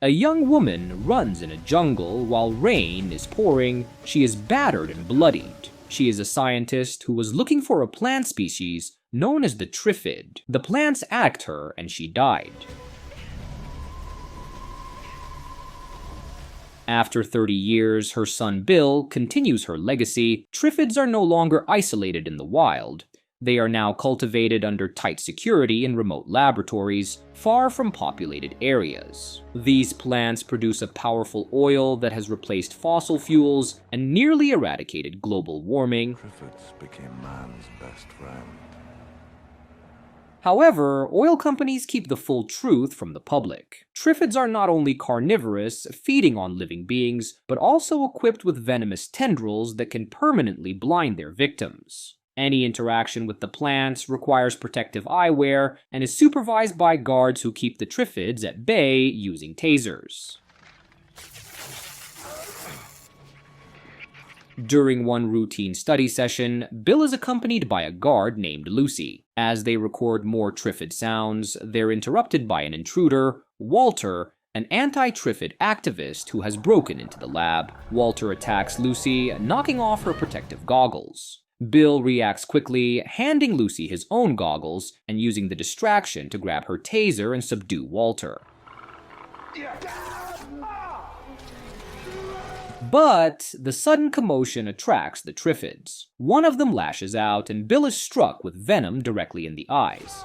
A young woman runs in a jungle while rain is pouring. She is battered and bloodied. She is a scientist who was looking for a plant species known as the triffid. The plants attacked her and she died. After 30 years, her son Bill continues her legacy. Triffids are no longer isolated in the wild. They are now cultivated under tight security in remote laboratories, far from populated areas. These plants produce a powerful oil that has replaced fossil fuels and nearly eradicated global warming. Triffids became man's best friend. However, oil companies keep the full truth from the public. Triffids are not only carnivorous, feeding on living beings, but also equipped with venomous tendrils that can permanently blind their victims. Any interaction with the plants requires protective eyewear and is supervised by guards who keep the triffids at bay using tasers. During one routine study session, Bill is accompanied by a guard named Lucy. As they record more triffid sounds, they're interrupted by an intruder, Walter, an anti-triffid activist who has broken into the lab. Walter attacks Lucy, knocking off her protective goggles. Bill reacts quickly, handing Lucy his own goggles and using the distraction to grab her taser and subdue Walter. But the sudden commotion attracts the triffids. One of them lashes out and Bill is struck with venom directly in the eyes.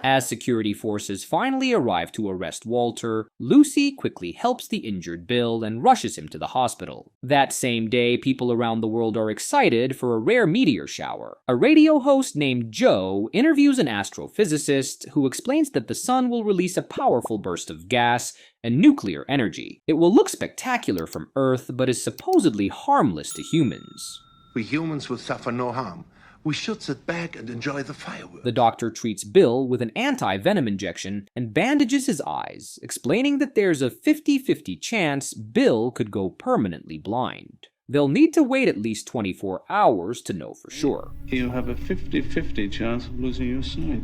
As security forces finally arrive to arrest Walter, Lucy quickly helps the injured Bill and rushes him to the hospital. That same day, people around the world are excited for a rare meteor shower. A radio host named Joe interviews an astrophysicist who explains that the sun will release a powerful burst of gas and nuclear energy. It will look spectacular from Earth, but is supposedly harmless to humans. We humans will suffer no harm. We should sit back and enjoy the fireworks. The doctor treats Bill with an anti-venom injection and bandages his eyes, explaining that there's a 50-50 chance Bill could go permanently blind. They'll need to wait at least 24 hours to know for sure. You have a 50-50 chance of losing your sight.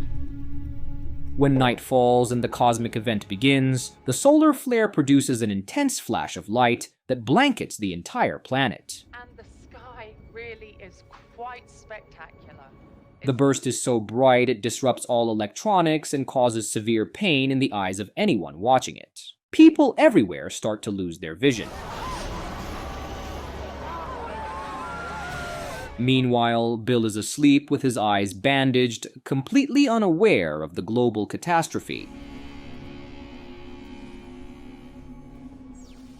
When night falls and the cosmic event begins, the solar flare produces an intense flash of light that blankets the entire planet. And the sky really is quite spectacular. The burst is so bright it disrupts all electronics and causes severe pain in the eyes of anyone watching it. People everywhere start to lose their vision. Meanwhile, Bill is asleep with his eyes bandaged, completely unaware of the global catastrophe.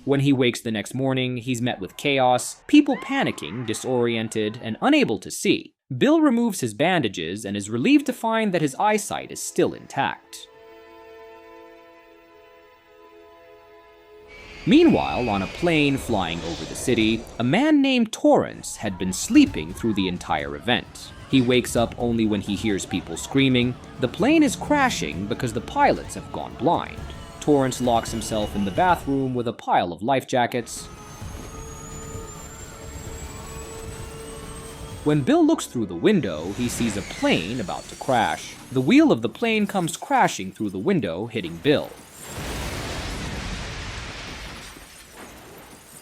When he wakes the next morning, he's met with chaos, people panicking, disoriented, and unable to see. Bill removes his bandages and is relieved to find that his eyesight is still intact. Meanwhile, on a plane flying over the city, a man named Torrance had been sleeping through the entire event. He wakes up only when he hears people screaming. The plane is crashing because the pilots have gone blind. Torrance locks himself in the bathroom with a pile of life jackets. When Bill looks through the window, he sees a plane about to crash. The wheel of the plane comes crashing through the window, hitting Bill.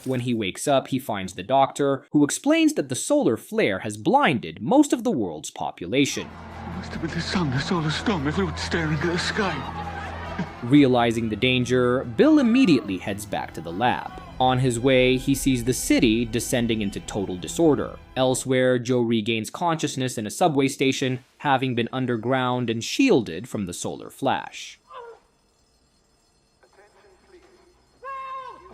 When he wakes up, he finds the doctor, who explains that the solar flare has blinded most of the world's population. It must have been the sun, the solar storm, everyone staring at the sky. Realizing the danger, Bill immediately heads back to the lab. On his way, he sees the city descending into total disorder. Elsewhere, Joe regains consciousness in a subway station, having been underground and shielded from the solar flash.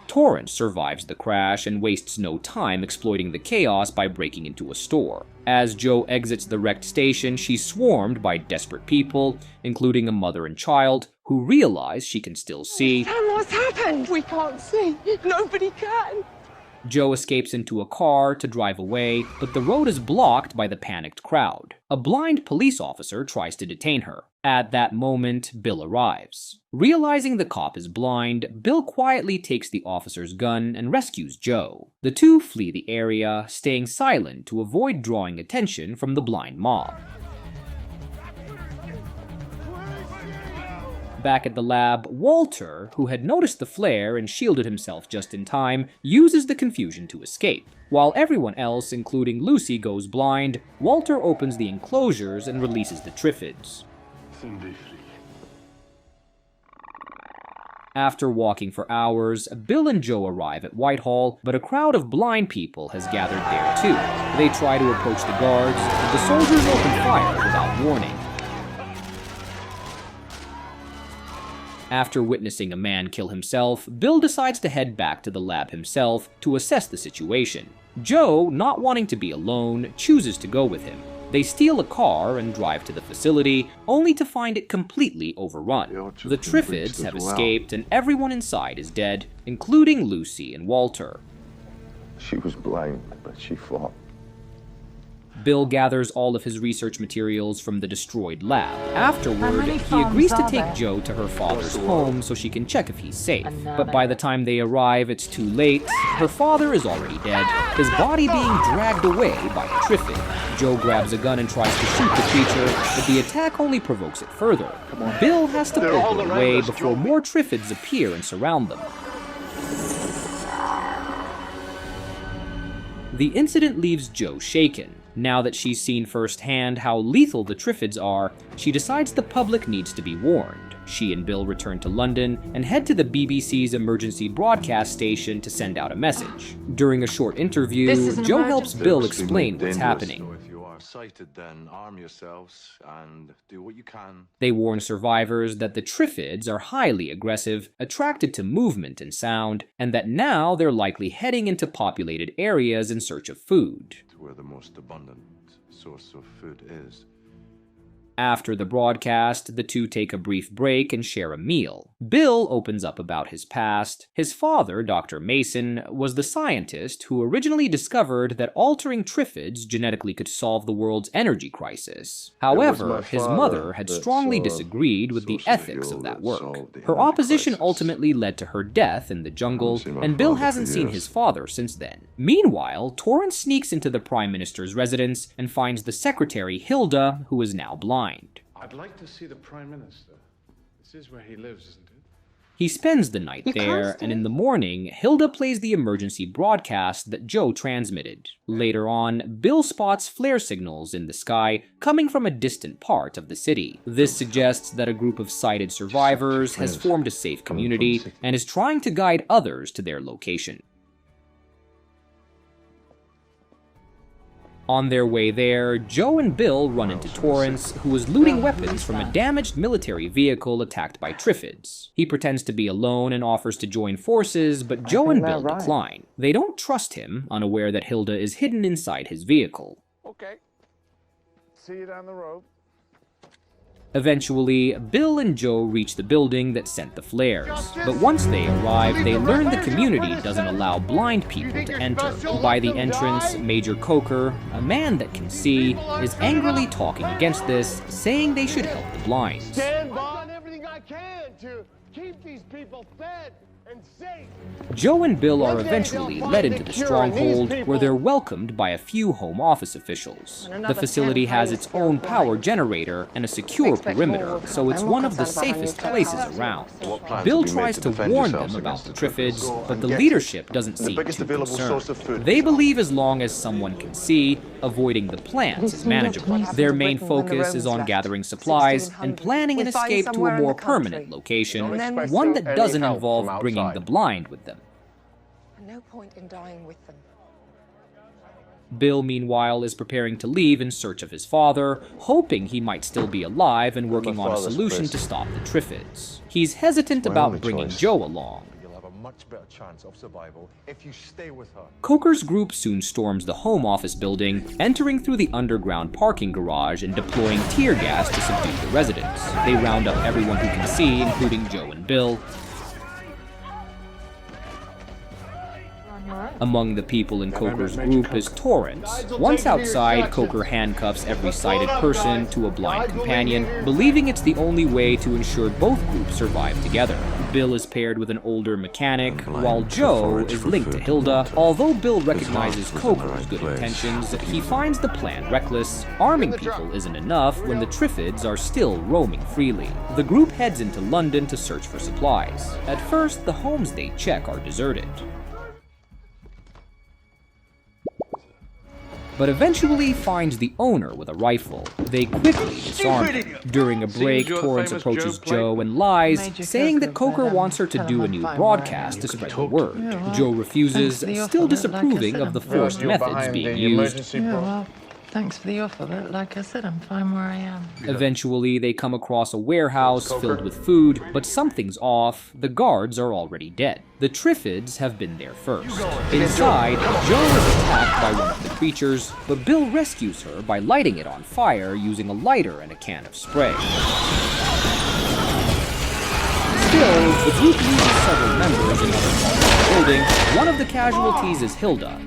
Torrance survives the crash and wastes no time exploiting the chaos by breaking into a store. As Joe exits the wrecked station, she's swarmed by desperate people, including a mother and child, who realize she can still see. Sam, what's happened? We can't see. Nobody can. Joe escapes into a car to drive away, but the road is blocked by the panicked crowd. A blind police officer tries to detain her. At that moment, Bill arrives. Realizing the cop is blind, Bill quietly takes the officer's gun and rescues Joe. The two flee the area, staying silent to avoid drawing attention from the blind mob. Back at the lab, Walter, who had noticed the flare and shielded himself just in time, uses the confusion to escape. While everyone else, including Lucy, goes blind, Walter opens the enclosures and releases the triffids. After walking for hours, Bill and Joe arrive at Whitehall, but a crowd of blind people has gathered there too. They try to approach the guards, but the soldiers open fire without warning. After witnessing a man kill himself, Bill decides to head back to the lab himself to assess the situation. Joe, not wanting to be alone, chooses to go with him. They steal a car and drive to the facility, only to find it completely overrun. The triffids have escaped and everyone inside is dead, including Lucy and Walter. She was blind, but she fought. Bill gathers all of his research materials from the destroyed lab. Afterward, he agrees to take Joe to her father's home so she can check if he's safe. But by the time they arrive, it's too late. Her father is already dead, his body being dragged away by a triffid. Joe grabs a gun and tries to shoot the creature, but the attack only provokes it further. Bill has to pull her away before more triffids appear and surround them. The incident leaves Joe shaken. Now that she's seen firsthand how lethal the triffids are, she decides the public needs to be warned. She and Bill return to London and head to the BBC's emergency broadcast station to send out a message. During a short interview, Joe helps Bill explain what's happening. So if you are sighted, then arm yourselves and do what you can. They warn survivors that the triffids are highly aggressive, attracted to movement and sound, and that now they're likely heading into populated areas in search of food. Where the most abundant source of food is. After the broadcast, the two take a brief break and share a meal. Bill opens up about his past. His father, Dr. Mason, was the scientist who originally discovered that altering triffids genetically could solve the world's energy crisis. However, his mother had strongly disagreed with the ethics of that work. Her opposition ultimately led to her death in the jungle, and Bill hasn't seen his father since then. Meanwhile, Torrance sneaks into the Prime Minister's residence and finds the secretary, Hilda, who is now blind. I'd like to see the Prime Minister. This is where he lives, isn't it? He spends the night there, and in the morning, Hilda plays the emergency broadcast that Joe transmitted. Later on, Bill spots flare signals in the sky coming from a distant part of the city. This suggests that a group of sighted survivors has formed a safe community and is trying to guide others to their location. On their way there, Joe and Bill run into Torrance, who is looting weapons from a damaged military vehicle attacked by triffids. He pretends to be alone and offers to join forces, but Joe and Bill decline. They don't trust him, unaware that Hilda is hidden inside his vehicle. Okay. See you down the road. Eventually, Bill and Joe reach the building that sent the flares. But once they arrive, they learn the community doesn't allow blind people to enter. By the entrance, Major Coker, a man that can see, is angrily talking against this, saying they should help the blind. I've done everything I can to keep these people fed and safe. Joe and Bill are eventually led into the stronghold, where they're welcomed by a few Home Office officials. The facility has its own power generator and a secure perimeter, so it's one of the safest places around. Bill tries to warn them about the triffids, but the leadership doesn't seem too concerned. They believe as long as someone can see, avoiding the plants is manageable. Their main focus is on gathering supplies and planning an escape to a more permanent location, one that doesn't involve bringing the blind with them. No point in dying with them. Bill, meanwhile, is preparing to leave in search of his father, hoping he might still be alive and working on a solution to stop the triffids. He's hesitant about bringing Joe along. You'll have a much better chance of survival if you stay with her. Coker's group soon storms the Home Office building, entering through the underground parking garage and deploying tear gas to subdue the residents. They round up everyone who can see, including Joe and Bill. Among the people in Coker's group is Torrance. Once outside, Coker handcuffs every sighted person to a blind companion, believing it's the only way to ensure both groups survive together. Bill is paired with an older mechanic, while Joe is linked to Hilda. Although Bill recognizes Coker's good intentions, he finds the plan reckless. Arming people isn't enough when the Triffids are still roaming freely. The group heads into London to search for supplies. At first, the homes they check are deserted, but eventually finds the owner with a rifle. They quickly disarm him. During a break, Torrance approaches Joe and lies, saying that Coker wants her to do a new broadcast to spread the word. Joe refuses, still disapproving of the forced methods being used. Thanks for the offer, but like I said, I'm fine where I am. Eventually, they come across a warehouse filled with food, but something's off. The guards are already dead. The Triffids have been there first. Inside, Joe is attacked by one of the creatures, but Bill rescues her by lighting it on fire using a lighter and a can of spray. Still, the group loses several members in other parts of the building. One of the casualties is Hilda.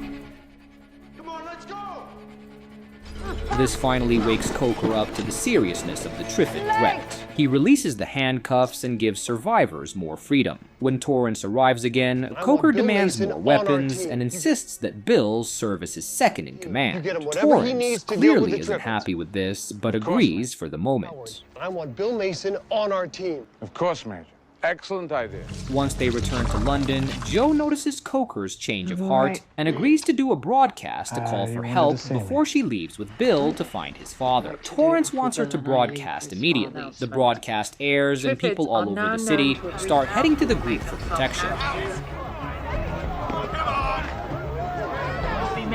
This finally wakes Coker up to the seriousness of the Triffid threat. He releases the handcuffs and gives survivors more freedom. When Torrance arrives again, Coker demands more weapons and insists that Bill serve as his second in command. Torrance clearly isn't happy with this, but agrees for the moment. I want Bill Mason on our team. Of course, Major. Excellent idea. Once they return to London, Joe notices Coker's change of heart and agrees to do a broadcast to call for help before she leaves with Bill to find his father. Torrance wants her to broadcast immediately. The broadcast airs and people all over the city start heading to the group for protection.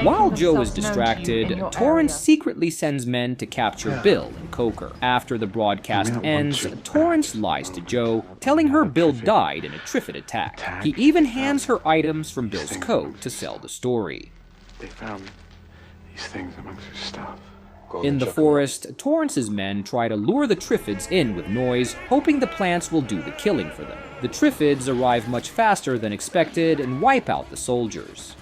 While Joe is distracted, Torrance secretly sends men to capture Bill and Coker. After the broadcast ends, Torrance lies to Joe, telling her Bill died in a Triffid attack. He even hands her items from Bill's coat to sell the story. They found these things amongst his stuff. In the forest, Torrance's men try to lure the Triffids in with noise, hoping the plants will do the killing for them. The Triffids arrive much faster than expected and wipe out the soldiers.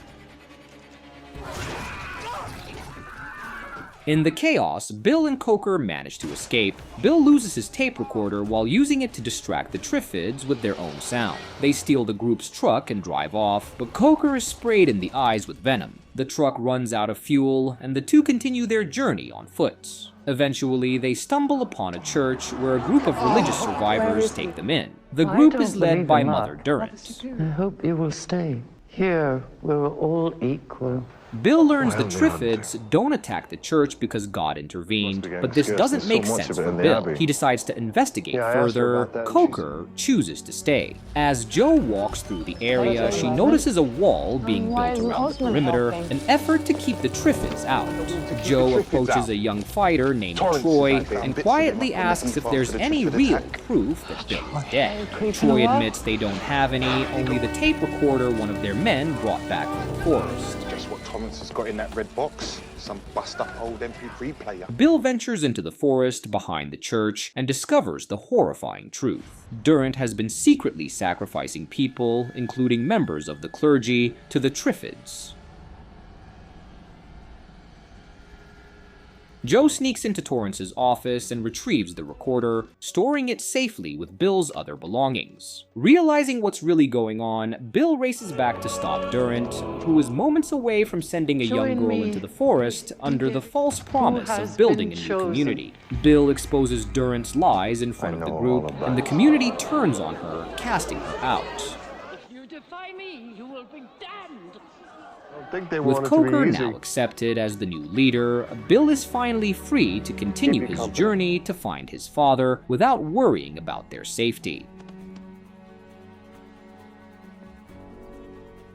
In the chaos, Bill and Coker manage to escape. Bill loses his tape recorder while using it to distract the Triffids with their own sound. They steal the group's truck and drive off, but Coker is sprayed in the eyes with venom. The truck runs out of fuel, and the two continue their journey on foot. Eventually, they stumble upon a church where a group of religious survivors take them in. The group is led by Mother Durrant. I hope you will stay. Here, we're all equal. Bill learns the Triffids don't attack the church because God intervened, but this doesn't make sense for Bill. He decides to investigate further. Coker chooses to stay. As Joe walks through the area, she notices a wall being built around the perimeter, an effort to keep the Triffids out. Joe approaches a young fighter named Troy and quietly asks if there's any real proof that Bill is dead. Troy admits they don't have any, only the tape recorder one of their men brought back from the forest. What Thomas has got in that red box? Some bust up old MP3 player. Bill ventures into the forest behind the church and discovers the horrifying truth. Durrant has been secretly sacrificing people, including members of the clergy, to the Triffids. Joe sneaks into Torrance's office and retrieves the recorder, storing it safely with Bill's other belongings. Realizing what's really going on, Bill races back to stop Durrant, who is moments away from sending a young girl into the forest under the false promise of building a new community. Bill exposes Durrant's lies in front of the group, and the community turns on her, casting her out. If you defy me, you will be damned. With Coker now accepted as the new leader, Bill is finally free to continue his journey to find his father without worrying about their safety.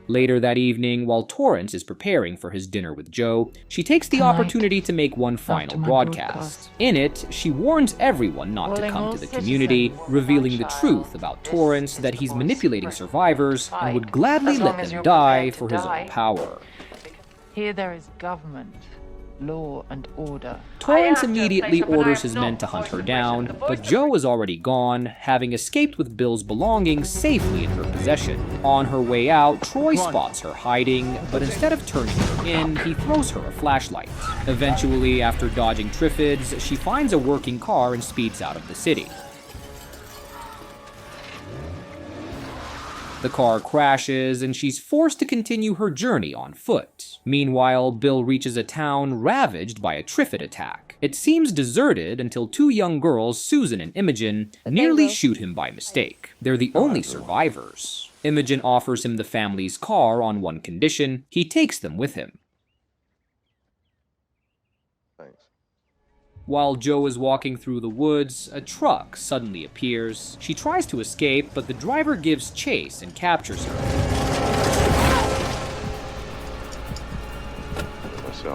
Later that evening, while Torrance is preparing for his dinner with Joe, she takes the opportunity to make one final broadcast. In it, she warns everyone not to come to the community, revealing the truth about Torrance, that he's manipulating survivors and would gladly let them die for his own power. Here there is government, law and order. Torrance immediately orders his men to hunt her down, but Joe is already gone, having escaped with Bill's belongings safely in her possession. On her way out, Troy spots her hiding, but instead of turning her in, he throws her a flashlight. Eventually, after dodging Triffids, she finds a working car and speeds out of the city. The car crashes, and she's forced to continue her journey on foot. Meanwhile, Bill reaches a town ravaged by a triffid attack. It seems deserted until two young girls, Susan and Imogen, nearly shoot him by mistake. They're the only survivors. Imogen offers him the family's car on one condition: he takes them with him. Thanks. While Joe is walking through the woods, a truck suddenly appears. She tries to escape, but the driver gives chase and captures her.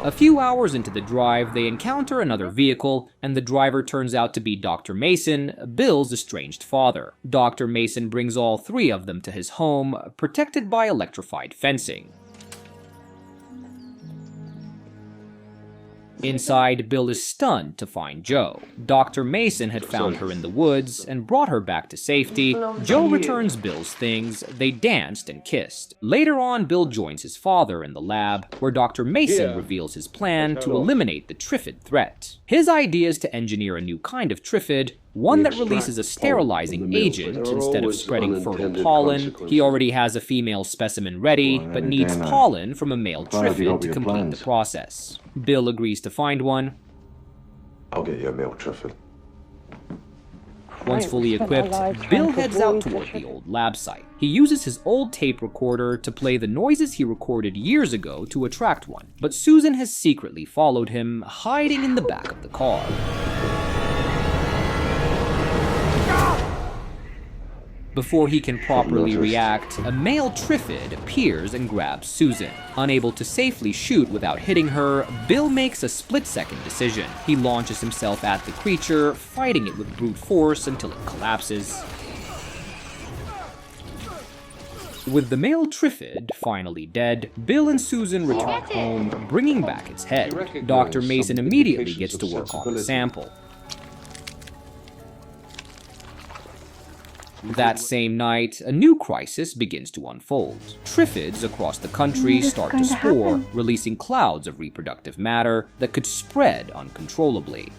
A few hours into the drive, they encounter another vehicle, and the driver turns out to be Dr. Mason, Bill's estranged father. Dr. Mason brings all three of them to his home, protected by electrified fencing. Inside, Bill is stunned to find Joe. Dr. Mason had found her in the woods and brought her back to safety. Joe returns Bill's things. They danced and kissed. Later on, Bill joins his father in the lab, where Dr. Mason reveals his plan to eliminate the triffid threat. His idea is to engineer a new kind of triffid, one that releases a sterilizing agent instead of spreading fertile pollen. He already has a female specimen ready, but needs pollen from a male triffid to complete the process. Bill agrees to find one. I'll get you a male triffid. Once fully equipped, Bill heads out toward the old lab site. He uses his old tape recorder to play the noises he recorded years ago to attract one, but Susan has secretly followed him, hiding in the back of the car. Before he can properly react, a male triffid appears and grabs Susan. Unable to safely shoot without hitting her, Bill makes a split-second decision. He launches himself at the creature, fighting it with brute force until it collapses. With the male triffid finally dead, Bill and Susan return home, bringing back its head. Dr. Mason immediately gets to work on the sample. That same night, a new crisis begins to unfold. Triffids across the country start to spore, releasing clouds of reproductive matter that could spread uncontrollably.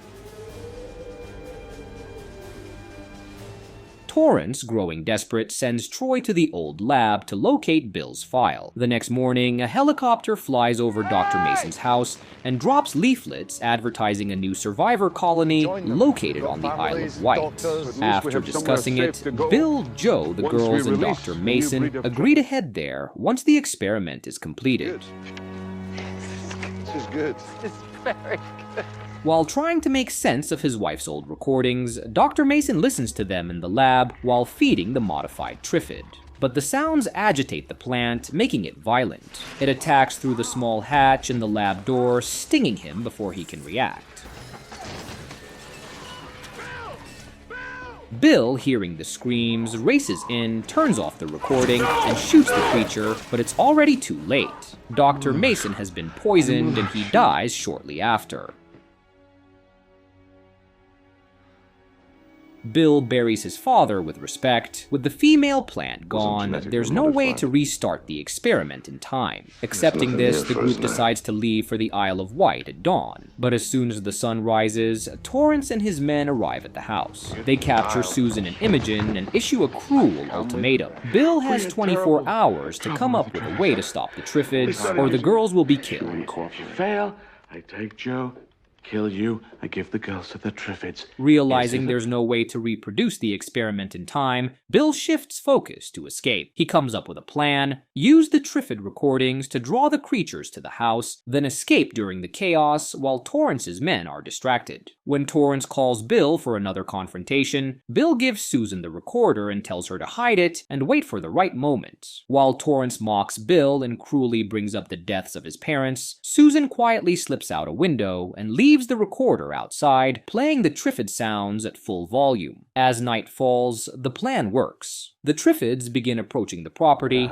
Torrance, growing desperate, sends Troy to the old lab to locate Bill's file. The next morning, a helicopter flies over Dr. Mason's house and drops leaflets advertising a new survivor colony located on the Isle of Wight. After discussing it, Bill, Joe, the girls, and Dr. Mason agree to head there once the experiment is completed. This is good. This is very good. While trying to make sense of his wife's old recordings, Dr. Mason listens to them in the lab while feeding the modified triffid. But the sounds agitate the plant, making it violent. It attacks through the small hatch in the lab door, stinging him before he can react. Bill, hearing the screams, races in, turns off the recording, and shoots the creature, but it's already too late. Dr. Mason has been poisoned, and he dies shortly after. Bill buries his father with respect. With the female plant gone, there's no way to restart the experiment in time. Accepting this, the group decides to leave for the Isle of Wight at dawn. But as soon as the sun rises, Torrance and his men arrive at the house. They capture Susan and Imogen and issue a cruel ultimatum. Bill has 24 hours to come up with a way to stop the triffids, or the girls will be killed. If you fail, I take Joe, kill you, I give the girls to the triffids. Realizing there's no way to reproduce the experiment in time, Bill shifts focus to escape. He comes up with a plan: use the triffid recordings to draw the creatures to the house, then escape during the chaos while Torrance's men are distracted. When Torrance calls Bill for another confrontation, Bill gives Susan the recorder and tells her to hide it and wait for the right moment. While Torrance mocks Bill and cruelly brings up the deaths of his parents, Susan quietly slips out a window and leaves the recorder outside, playing the triffid sounds at full volume. As night falls, the plan works. The triffids begin approaching the property.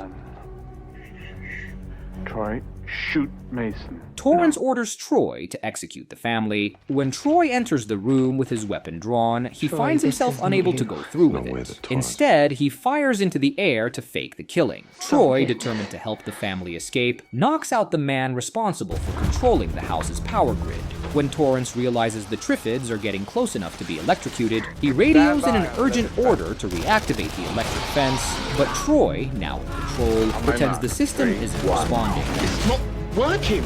Troy, shoot Mason. Torrance orders Troy to execute the family. When Troy enters the room with his weapon drawn, he finds himself unable to go through with it. Instead, he fires into the air to fake the killing. Troy, determined to help the family escape, knocks out the man responsible for controlling the house's power grid. When Torrance realizes the triffids are getting close enough to be electrocuted, he radios in an urgent order to reactivate the electric fence, but Troy, now in control, pretends the system isn't responding. It's not working!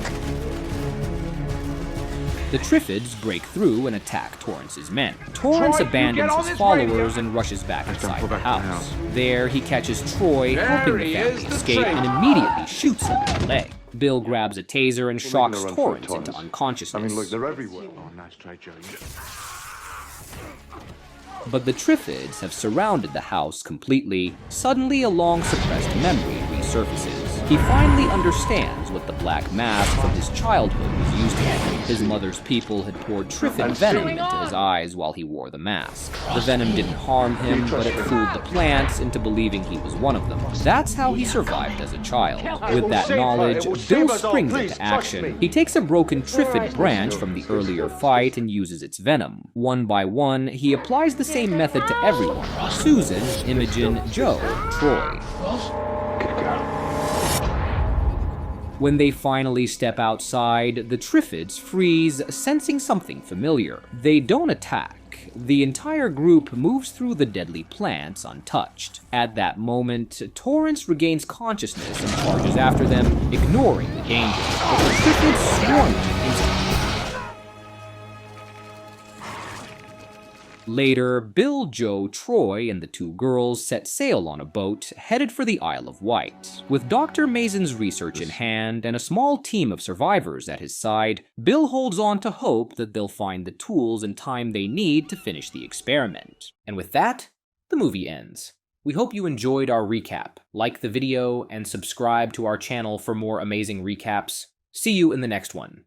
The triffids break through and attack Torrance's men. Torrance abandons his followers and rushes back inside the house. There, he catches Troy helping the family escape and immediately shoots him in the leg. Bill grabs a taser and shocks Torrance into unconsciousness. I mean, look, they're everywhere. Oh, nice try, Joe. But the triffids have surrounded the house completely. Suddenly, a long-suppressed memory resurfaces. He finally understands what the black mask from his childhood was used to. His mother's people had poured triffid venom into his eyes while he wore the mask. The venom didn't harm him, but it fooled the plants into believing he was one of them. That's how he survived as a child. With that knowledge, Bill springs into action. He takes a broken triffid branch from the earlier fight and uses its venom. One by one, he applies the same method to everyone: Susan, Imogen, Joe, Troy. Good girl. When they finally step outside, the triffids freeze, sensing something familiar. They don't attack. The entire group moves through the deadly plants untouched. At that moment, Torrance regains consciousness and charges after them, ignoring the danger. But the triffids swarm him instantly. Later, Bill, Joe, Troy, and the two girls set sail on a boat, headed for the Isle of Wight. With Dr. Mason's research in hand and a small team of survivors at his side, Bill holds on to hope that they'll find the tools and time they need to finish the experiment. And with that, the movie ends. We hope you enjoyed our recap. Like the video and subscribe to our channel for more amazing recaps. See you in the next one.